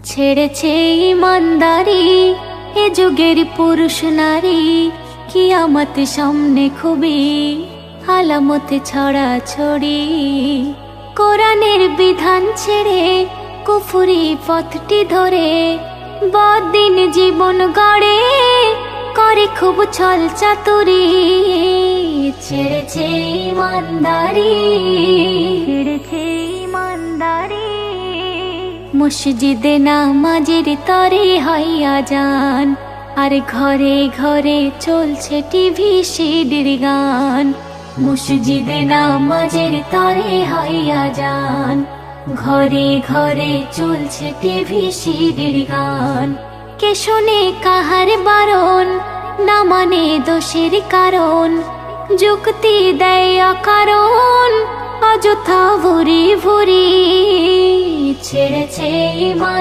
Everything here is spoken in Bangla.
ছেড়েছে ইমানদারি এ যুগের পুরুষ নারী, কিয়ামত সামনে খুবই আলামতে ছড়াছড়ি। কোরআনের বিধান ছেড়ে কুফরি পথটি ধরে বদিন জীবন গড়ে করে খুব ছল চাতুরি। ছেড়েছে ইমানদারি, ছেড়েছে ইমানদারি। মসজিদে নামাজের তরে হইয়া যান, আর ঘরে ঘরে চলছে টিভি সিডির গান। মসজিদে নামাজের তরে হইয়া যান, ঘরে ঘরে চলছে টিভি সিডির গান। কে শোনে কাহার বারণ, না মানে দোষের কারণ, যুক্তি দেয় অকারণ, অযথা ভুরি ভুরি। ছেড়েছে ইমান